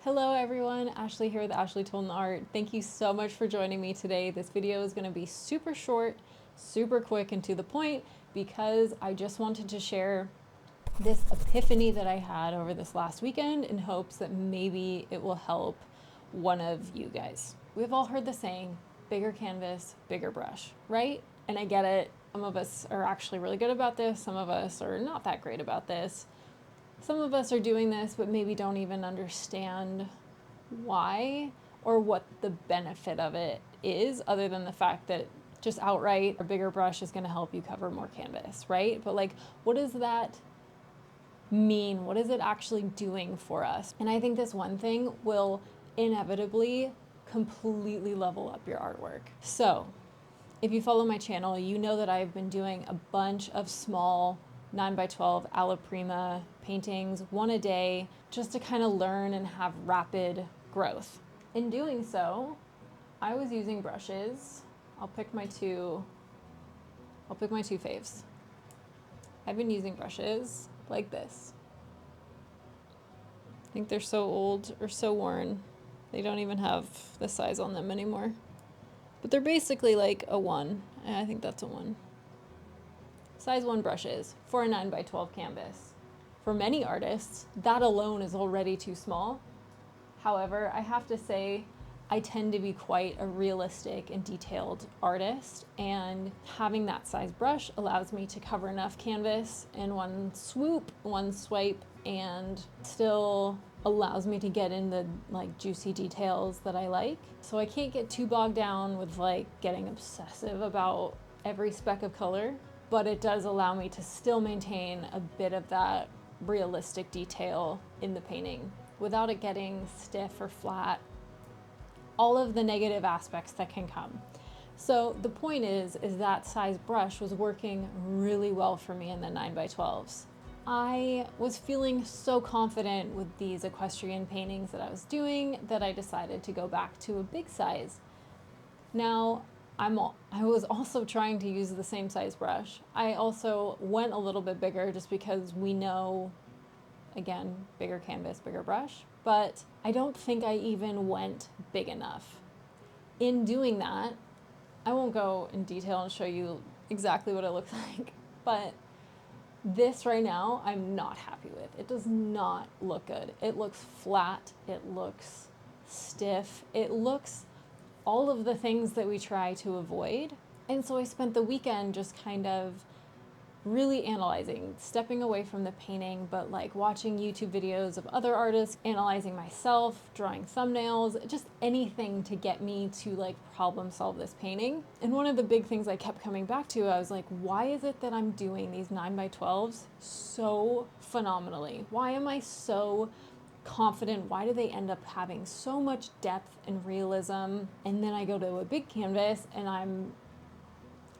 Hello everyone, Ashley here with Tolton Art. Thank you so much for joining me today. This video is going to be super short, super quick and to the point because I just wanted to share this epiphany that I had over this last weekend in hopes that maybe it will help one of you guys. We've all heard the saying, bigger canvas, bigger brush, right? And I get it. Some of us are actually really good about this. Some of us are not that great about this. Some of us are doing this, but maybe don't even understand why or what the benefit of it is, other than the fact that just outright a bigger brush is going to help you cover more canvas, right? But like, what does that mean? What is it actually doing for us? And I think this one thing will inevitably completely level up your artwork. So if you follow my channel, you know that I've been doing a bunch of small 9x12 alla prima paintings, one a day, just to kind of learn and have rapid growth. In doing so, I was using brushes. I'll pick my two faves. I've been using brushes like this. I think they're so old or so worn, they don't even have the size on them anymore. But they're basically like a 1. I think that's a 1. Size 1 brushes for a 9x12 canvas. For many artists, that alone is already too small. However, I have to say, I tend to be quite a realistic and detailed artist, and having that size brush allows me to cover enough canvas in one swoop, one swipe, and still allows me to get in the like juicy details that I like. So I can't get too bogged down with like getting obsessive about every speck of color, but it does allow me to still maintain a bit of that realistic detail in the painting without it getting stiff or flat, all of the negative aspects that can come. So the point is that size brush was working really well for me in the 9x12s. I was feeling so confident with these equestrian paintings that I was doing that I decided to go back to a big size. Now, I was also trying to use the same size brush. I also went a little bit bigger just because we know, again, bigger canvas, bigger brush, but I don't think I even went big enough. In doing that, I won't go in detail and show you exactly what it looks like, but this right now, I'm not happy with. It does not look good. It looks flat, it looks stiff, it looks all of the things that we try to avoid. And so I spent the weekend just kind of really analyzing, stepping away from the painting, but like watching YouTube videos of other artists, analyzing myself, drawing thumbnails, just anything to get me to like problem solve this painting. And one of the big things I kept coming back to, I was like, why is it that I'm doing these 9x12s so phenomenally? Why am I so confident? Why do they end up having so much depth and realism? And then I go to a big canvas and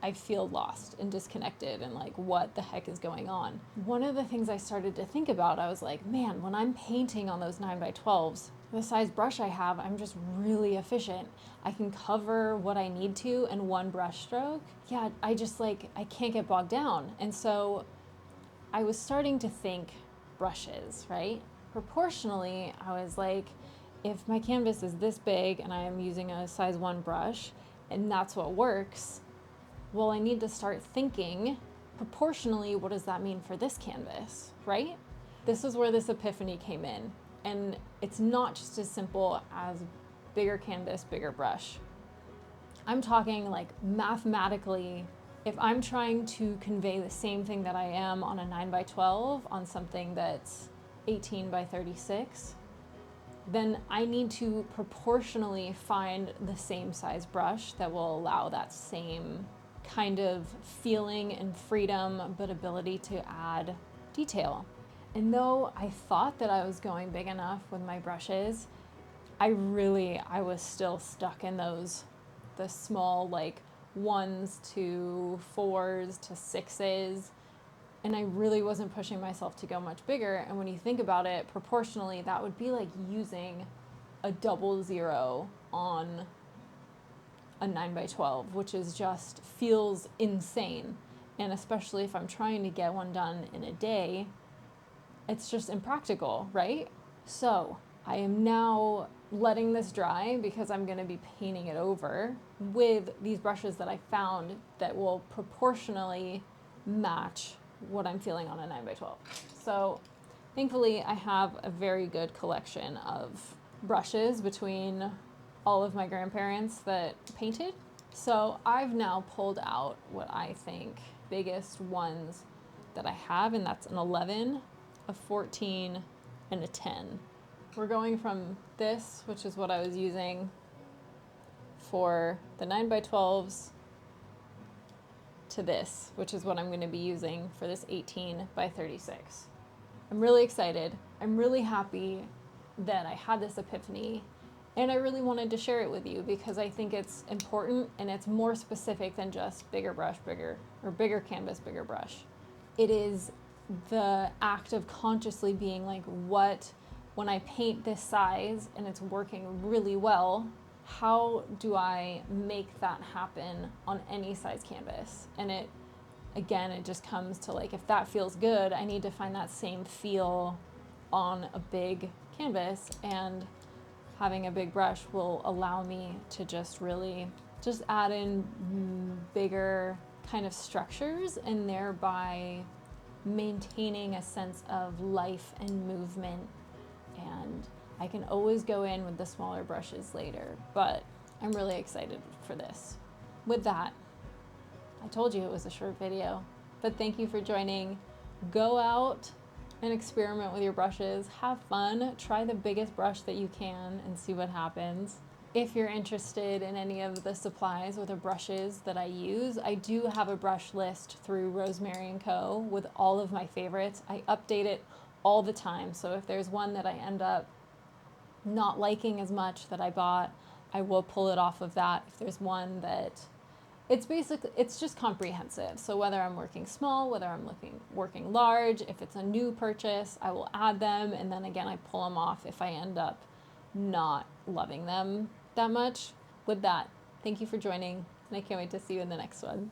I feel lost and disconnected and like, what the heck is going on? One of the things I started to think about, I was like, man, when I'm painting on those 9x12s, the size brush I have, I'm just really efficient. I can cover what I need to in one brush stroke. Yeah, I can't get bogged down. And so I was starting to think brushes, right? Proportionally, I was like, if my canvas is this big and I am using a size 1 brush and that's what works, well, I need to start thinking proportionally, what does that mean for this canvas, right? This is where this epiphany came in. And it's not just as simple as bigger canvas, bigger brush. I'm talking like mathematically, if I'm trying to convey the same thing that I am on a 9x12 on something that's 18x36, then I need to proportionally find the same size brush that will allow that same kind of feeling and freedom, but ability to add detail. And though I thought that I was going big enough with my brushes, I was still stuck in the small like 1s to 4s to 6s. And I really wasn't pushing myself to go much bigger. And when you think about it, proportionally, that would be like using a 00 on a 9x12, which is just feels insane. And especially if I'm trying to get one done in a day, it's just impractical, right? So I am now letting this dry because I'm going to be painting it over with these brushes that I found that will proportionally match what I'm feeling on a 9x12. So thankfully I have a very good collection of brushes between all of my grandparents that painted. So I've now pulled out what I think biggest ones that I have, and that's an 11, a 14, and a 10. We're going from this, which is what I was using for the 9x12s, to this, which is what I'm going to be using for this 18x36. I'm really excited. I'm really happy that I had this epiphany, and I really wanted to share it with you because I think it's important and it's more specific than just bigger brush, bigger, or bigger canvas, bigger brush. It is the act of consciously being like, what, when I paint this size and it's working really well, how do I make that happen on any size canvas? And it, again, it just comes to like, if that feels good, I need to find that same feel on a big canvas, and having a big brush will allow me to just really just add in bigger kind of structures, and thereby maintaining a sense of life and movement. And I can always go in with the smaller brushes later, but I'm really excited for this. With that, I told you it was a short video, but thank you for joining. Go out and experiment with your brushes. Have fun. Try the biggest brush that you can and see what happens. If you're interested in any of the supplies or the brushes that I use, I do have a brush list through Rosemary Co with all of my favorites. I update it all the time. So if there's one that I end up not liking as much that I bought, I will pull it off of that. If there's one that it's just comprehensive. So whether I'm working small, whether I'm working large, if it's a new purchase, I will add them, and then again I pull them off if I end up not loving them that much. With that, thank you for joining, and I can't wait to see you in the next one.